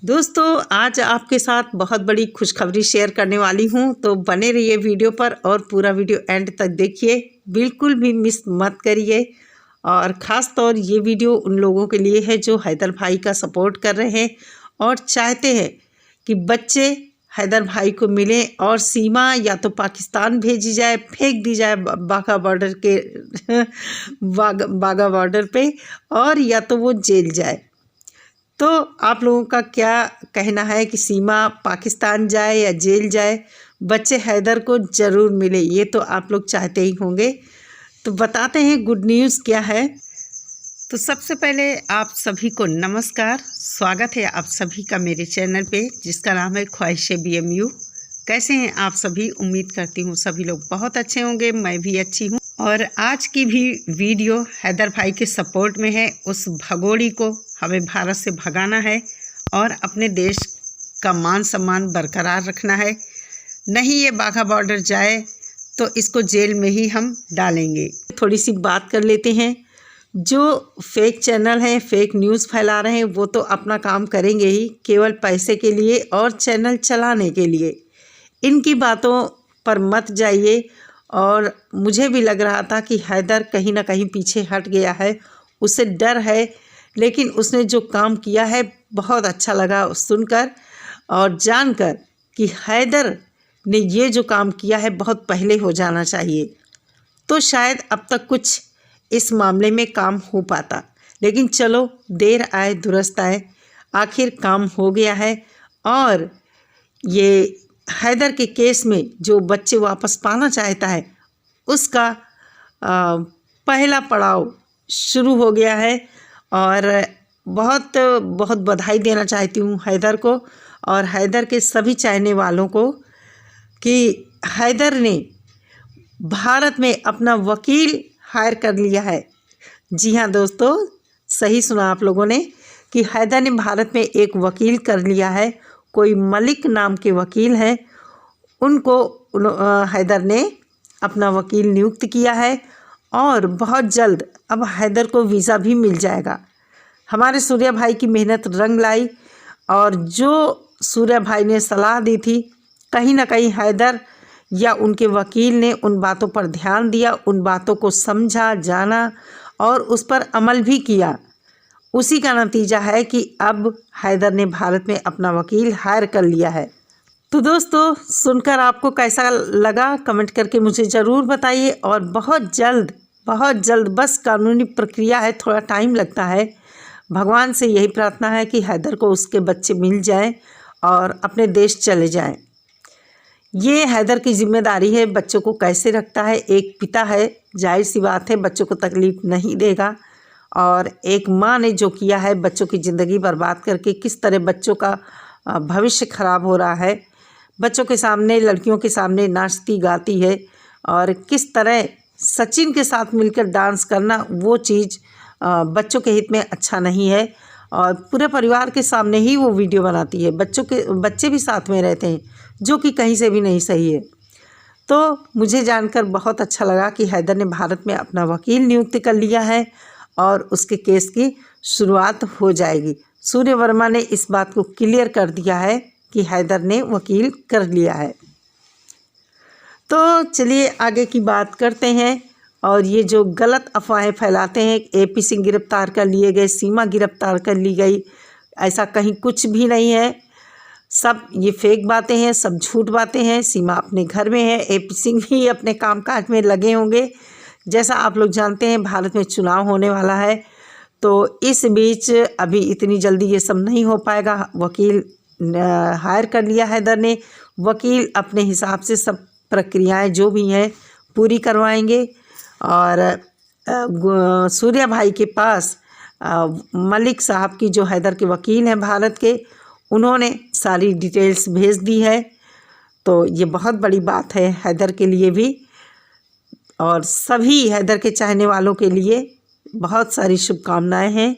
दोस्तों आज आपके साथ बहुत बड़ी खुशखबरी शेयर करने वाली हूं, तो बने रहिए वीडियो पर और पूरा वीडियो एंड तक देखिए, बिल्कुल भी मिस मत करिए। और ख़ास तौर ये वीडियो उन लोगों के लिए है जो हैदर भाई का सपोर्ट कर रहे हैं और चाहते हैं कि बच्चे हैदर भाई को मिलें और सीमा या तो पाकिस्तान भेजी जाए, फेंक दी जाए बाघा बॉर्डर के बाघा बॉर्डर पे, और या तो वो जेल जाए। तो आप लोगों का क्या कहना है कि सीमा पाकिस्तान जाए या जेल जाए, बच्चे हैदर को ज़रूर मिले, ये तो आप लोग चाहते ही होंगे। तो बताते हैं गुड न्यूज़ क्या है। तो सबसे पहले आप सभी को नमस्कार, स्वागत है आप सभी का मेरे चैनल पे जिसका नाम है ख्वाहिशे BMU। कैसे हैं आप सभी? उम्मीद करती हूँ सभी लोग बहुत अच्छे होंगे, मैं भी अच्छी हूँ। और आज की भी वीडियो हैदर भाई के सपोर्ट में है। उस भगोड़ी को हमें भारत से भगाना है और अपने देश का मान सम्मान बरकरार रखना है। नहीं ये बाघा बॉर्डर जाए तो इसको जेल में ही हम डालेंगे। थोड़ी सी बात कर लेते हैं। जो फेक चैनल हैं, फेक न्यूज़ फैला रहे हैं, वो तो अपना काम करेंगे ही केवल पैसे के लिए और चैनल चलाने के लिए। इनकी बातों पर मत जाइए। और मुझे भी लग रहा था कि हैदर कहीं ना कहीं पीछे हट गया है, उसे डर है, लेकिन उसने जो काम किया है बहुत अच्छा लगा सुनकर और जानकर कि हैदर ने ये जो काम किया है बहुत पहले हो जाना चाहिए, तो शायद अब तक कुछ इस मामले में काम हो पाता। लेकिन चलो, देर आए दुरुस्त आए, आखिर काम हो गया है। और ये हैदर के केस में जो बच्चे वापस पाना चाहता है उसका पहला पड़ाव शुरू हो गया है। और बहुत बहुत बधाई देना चाहती हूँ हैदर को और हैदर के सभी चाहने वालों को कि हैदर ने भारत में अपना वकील हायर कर लिया है। जी हाँ दोस्तों, सही सुना आप लोगों ने कि हैदर ने भारत में एक वकील कर लिया है। कोई मलिक नाम के वकील हैं, उनको हैदर ने अपना वकील नियुक्त किया है और बहुत जल्द अब हैदर को वीज़ा भी मिल जाएगा। हमारे सूर्या भाई की मेहनत रंग लाई और जो सूर्या भाई ने सलाह दी थी, कहीं ना कहीं हैदर या उनके वकील ने उन बातों पर ध्यान दिया, उन बातों को समझा, जाना और उस पर अमल भी किया। उसी का नतीजा है कि अब हैदर ने भारत में अपना वकील हायर कर लिया है। तो दोस्तों, सुनकर आपको कैसा लगा कमेंट करके मुझे ज़रूर बताइए। और बहुत जल्द बस कानूनी प्रक्रिया है, थोड़ा टाइम लगता है। भगवान से यही प्रार्थना है कि हैदर को उसके बच्चे मिल जाएं और अपने देश चले जाएं। ये हैदर की जिम्मेदारी है, बच्चों को कैसे रखता है। एक पिता है, जाहिर सी बात है बच्चों को तकलीफ़ नहीं देगा। और एक माँ ने जो किया है, बच्चों की ज़िंदगी बर्बाद करके किस तरह बच्चों का भविष्य ख़राब हो रहा है, बच्चों के सामने, लड़कियों के सामने नाचती गाती है। और किस तरह सचिन के साथ मिलकर डांस करना, वो चीज़ बच्चों के हित में अच्छा नहीं है। और पूरे परिवार के सामने ही वो वीडियो बनाती है, बच्चे भी साथ में रहते हैं, जो कि कहीं से भी नहीं सही है। तो मुझे जानकर बहुत अच्छा लगा कि हैदर ने भारत में अपना वकील नियुक्त कर लिया है और उसके केस की शुरुआत हो जाएगी। सूर्य वर्मा ने इस बात को क्लियर कर दिया है कि हैदर ने वकील कर लिया है। तो चलिए आगे की बात करते हैं। और ये जो गलत अफवाहें फैलाते हैं, AP सिंह गिरफ्तार कर लिए गए, सीमा गिरफ्तार कर ली गई, ऐसा कहीं कुछ भी नहीं है। सब ये फेक बातें हैं, सब झूठ बातें हैं। सीमा अपने घर में है, AP सिंह भी अपने कामकाज में लगे होंगे। जैसा आप लोग जानते हैं भारत में चुनाव होने वाला है, तो इस बीच अभी इतनी जल्दी ये सब नहीं हो पाएगा। वकील हायर कर लिया हैदर ने, वकील अपने हिसाब से सब प्रक्रियाएं जो भी हैं पूरी करवाएंगे। और सूर्या भाई के पास मलिक साहब की, जो हैदर के वकील हैं भारत के, उन्होंने सारी डिटेल्स भेज दी है। तो ये बहुत बड़ी बात है हैदर के लिए भी और सभी हैदर के चाहने वालों के लिए बहुत सारी शुभकामनाएं हैं।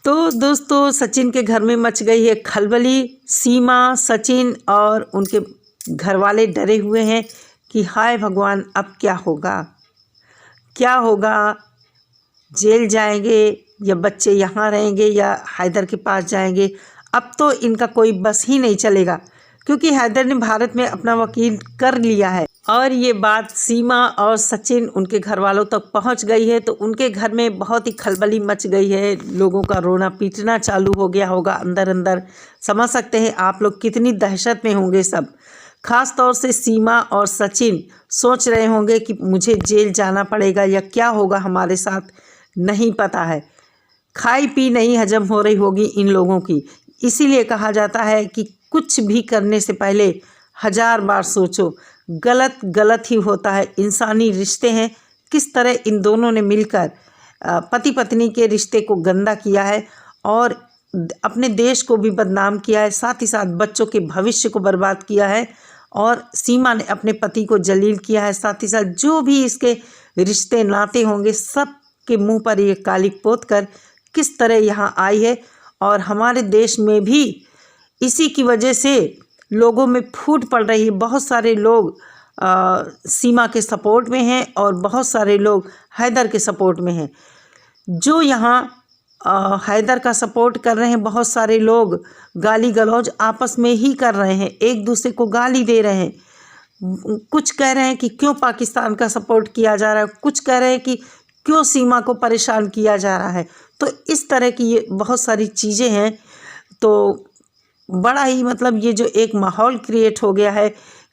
तो दोस्तों, सचिन के घर में मच गई है खलबली। सीमा, सचिन और उनके घर वाले डरे हुए हैं कि हाय भगवान, अब क्या होगा, जेल जाएंगे या बच्चे यहाँ रहेंगे या हैदर के पास जाएंगे। अब तो इनका कोई बस ही नहीं चलेगा, क्योंकि हैदर ने भारत में अपना वकील कर लिया है। और ये बात सीमा और सचिन उनके घर वालों तक पहुंच गई है, तो उनके घर में बहुत ही खलबली मच गई है। लोगों का रोना पीटना चालू हो गया होगा अंदर अंदर। समझ सकते हैं आप लोग कितनी दहशत में होंगे सब। खास तौर से सीमा और सचिन सोच रहे होंगे कि मुझे जेल जाना पड़ेगा या क्या होगा हमारे साथ, नहीं पता है। खाई पी नहीं हजम हो रही होगी इन लोगों की। इसीलिए कहा जाता है कि कुछ भी करने से पहले 1000 बार सोचो। गलत गलत ही होता है। इंसानी रिश्ते हैं, किस तरह इन दोनों ने मिलकर पति पत्नी के रिश्ते को गंदा किया है और अपने देश को भी बदनाम किया है, साथ ही साथ बच्चों के भविष्य को बर्बाद किया है। और सीमा ने अपने पति को जलील किया है, साथ ही साथ जो भी इसके रिश्ते नाते होंगे सब के मुंह पर ये कालिक पोत कर किस तरह यहाँ आई है। और हमारे देश में भी इसी की वजह से लोगों में फूट पड़ रही है। बहुत सारे लोग सीमा के सपोर्ट में हैं और बहुत सारे लोग हैदर के सपोर्ट में हैं। जो यहाँ हैदर का सपोर्ट कर रहे हैं, बहुत सारे लोग गाली गलौज आपस में ही कर रहे हैं, एक दूसरे को गाली दे रहे हैं। कुछ कह रहे हैं कि क्यों पाकिस्तान का सपोर्ट किया जा रहा है, कुछ कह रहे हैं कि क्यों सीमा को परेशान किया जा रहा है। तो इस तरह की ये बहुत सारी चीज़ें हैं। तो बड़ा ही मतलब ये जो एक माहौल क्रिएट हो गया है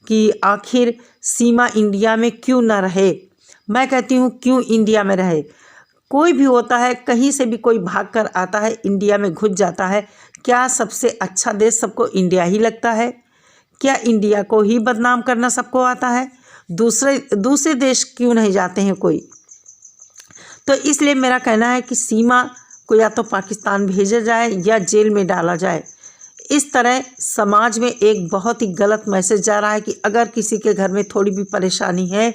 कि आखिर सीमा इंडिया में क्यों ना रहे। मैं कहती हूँ क्यों इंडिया में रहे। कोई भी होता है, कहीं से भी कोई भाग कर आता है, इंडिया में घुस जाता है। क्या सबसे अच्छा देश सबको इंडिया ही लगता है? क्या इंडिया को ही बदनाम करना सबको आता है? दूसरे देश क्यों नहीं जाते हैं कोई? तो इसलिए मेरा कहना है कि सीमा को या तो पाकिस्तान भेजा जाए या जेल में डाला जाए। इस तरह समाज में एक बहुत ही गलत मैसेज जा रहा है कि अगर किसी के घर में थोड़ी भी परेशानी है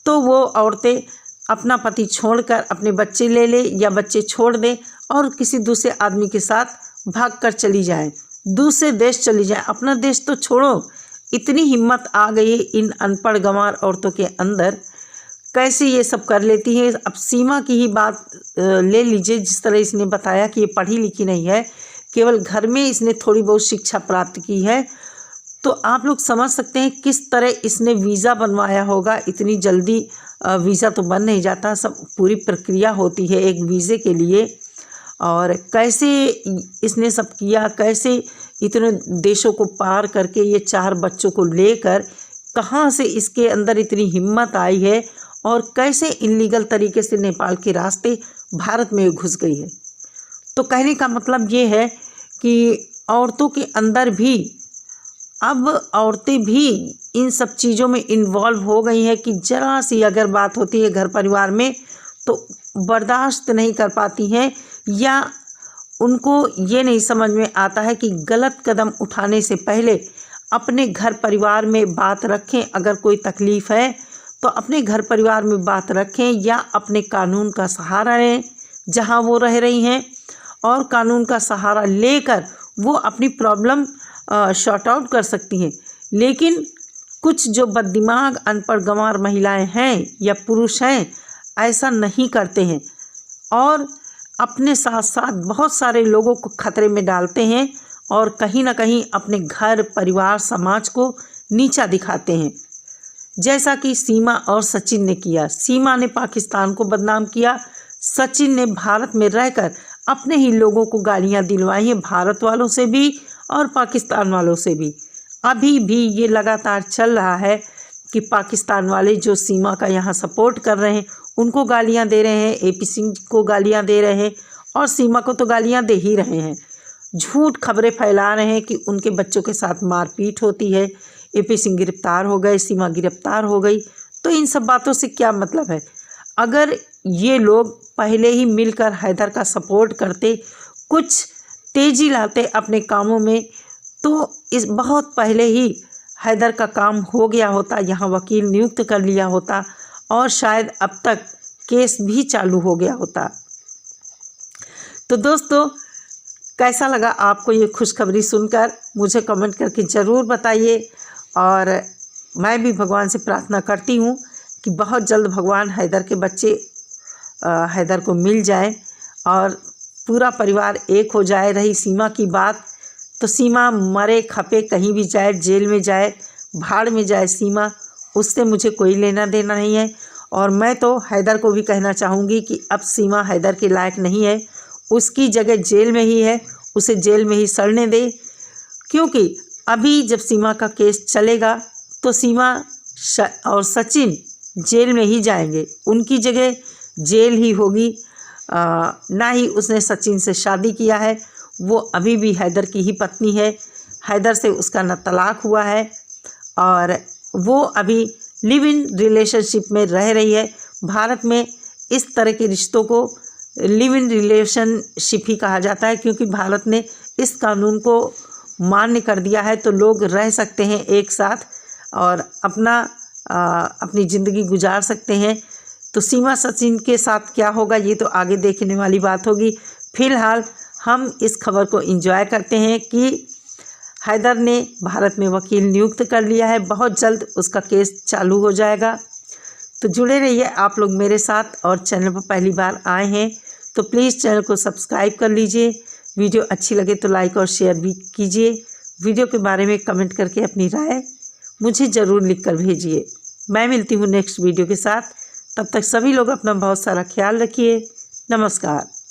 तो वो औरतें अपना पति छोड़कर अपने बच्चे ले ले या बच्चे छोड़ दें और किसी दूसरे आदमी के साथ भागकर चली जाए, दूसरे देश चली जाए। अपना देश तो छोड़ो, इतनी हिम्मत आ गई है इन अनपढ़ गंवार औरतों के अंदर, कैसे ये सब कर लेती है। अब सीमा की ही बात ले लीजिए, जिस तरह इसने बताया कि ये पढ़ी लिखी नहीं है, केवल घर में इसने थोड़ी बहुत शिक्षा प्राप्त की है। तो आप लोग समझ सकते हैं किस तरह इसने वीज़ा बनवाया होगा। इतनी जल्दी वीज़ा तो बन नहीं जाता, सब पूरी प्रक्रिया होती है एक वीज़े के लिए। और कैसे इसने सब किया, कैसे इतने देशों को पार करके ये 4 बच्चों को लेकर कहाँ से इसके अंदर इतनी हिम्मत आई है और कैसे इलीगल तरीके से नेपाल के रास्ते भारत में घुस गई है। तो कहने का मतलब ये है कि औरतों के अंदर भी अब औरतें भी इन सब चीज़ों में इन्वॉल्व हो गई हैं कि ज़रा सी अगर बात होती है घर परिवार में तो बर्दाश्त नहीं कर पाती हैं, या उनको ये नहीं समझ में आता है कि गलत कदम उठाने से पहले अपने घर परिवार में बात रखें। अगर कोई तकलीफ़ है तो अपने घर परिवार में बात रखें या अपने कानून का सहारा लें जहां वो रह रही हैं, और कानून का सहारा लेकर वो अपनी प्रॉब्लम शॉर्ट आउट कर सकती हैं। लेकिन कुछ जो बददिमाग अनपढ़ गंवार महिलाएं हैं या पुरुष हैं, ऐसा नहीं करते हैं और अपने साथ साथ बहुत सारे लोगों को खतरे में डालते हैं और कहीं ना कहीं अपने घर परिवार समाज को नीचा दिखाते हैं, जैसा कि सीमा और सचिन ने किया। सीमा ने पाकिस्तान को बदनाम किया, सचिन ने भारत में रहकर अपने ही लोगों को गालियां दिलवाई हैं, भारत वालों से भी और पाकिस्तान वालों से भी। अभी भी ये लगातार चल रहा है कि पाकिस्तान वाले जो सीमा का यहाँ सपोर्ट कर रहे हैं उनको गालियां दे रहे हैं, AP सिंह को गालियां दे रहे हैं और सीमा को तो गालियां दे ही रहे हैं। झूठ खबरें फैला रहे हैं कि उनके बच्चों के साथ मारपीट होती है, AP सिंह गिरफ्तार हो गए, सीमा गिरफ्तार हो गई। तो इन सब बातों से क्या मतलब है? अगर ये लोग पहले ही मिलकर हैदर का सपोर्ट करते, कुछ तेज़ी लाते अपने कामों में, तो इस बहुत पहले ही हैदर का काम हो गया होता, यहाँ वकील नियुक्त कर लिया होता और शायद अब तक केस भी चालू हो गया होता। तो दोस्तों, कैसा लगा आपको ये खुशखबरी सुनकर? मुझे कमेंट करके ज़रूर बताइए। और मैं भी भगवान से प्रार्थना करती हूँ कि बहुत जल्द भगवान हैदर के बच्चे हैदर को मिल जाए और पूरा परिवार एक हो जाए। रही सीमा की बात, तो सीमा मरे खपे कहीं भी जाए, जेल में जाए, भाड़ में जाए सीमा, उससे मुझे कोई लेना देना नहीं है। और मैं तो हैदर को भी कहना चाहूँगी कि अब सीमा हैदर के लायक नहीं है, उसकी जगह जेल में ही है, उसे जेल में ही सड़ने दे। क्योंकि अभी जब सीमा का केस चलेगा तो सीमा और सचिन जेल में ही जाएंगे, उनकी जगह जेल ही होगी। ना ही उसने सचिन से शादी किया है, वो अभी भी हैदर की ही पत्नी है, हैदर से उसका न तलाक हुआ है और वो अभी लिव इन रिलेशनशिप में रह रही है। भारत में इस तरह के रिश्तों को लिव इन रिलेशनशिप ही कहा जाता है, क्योंकि भारत ने इस कानून को मान्य कर दिया है, तो लोग रह सकते हैं एक साथ और अपनी ज़िंदगी गुजार सकते हैं। तो सीमा सचिन के साथ क्या होगा ये तो आगे देखने वाली बात होगी। फिलहाल हम इस खबर को एंजॉय करते हैं कि हैदर ने भारत में वकील नियुक्त कर लिया है, बहुत जल्द उसका केस चालू हो जाएगा। तो जुड़े रहिए आप लोग मेरे साथ, और चैनल पर पहली बार आए हैं तो प्लीज़ चैनल को सब्सक्राइब कर लीजिए। वीडियो अच्छी लगे तो लाइक और शेयर भी कीजिए। वीडियो के बारे में कमेंट करके अपनी राय मुझे ज़रूर लिख कर भेजिए। मैं मिलती हूँ नेक्स्ट वीडियो के साथ, तब तक सभी लोग अपना बहुत सारा ख्याल रखिए। नमस्कार।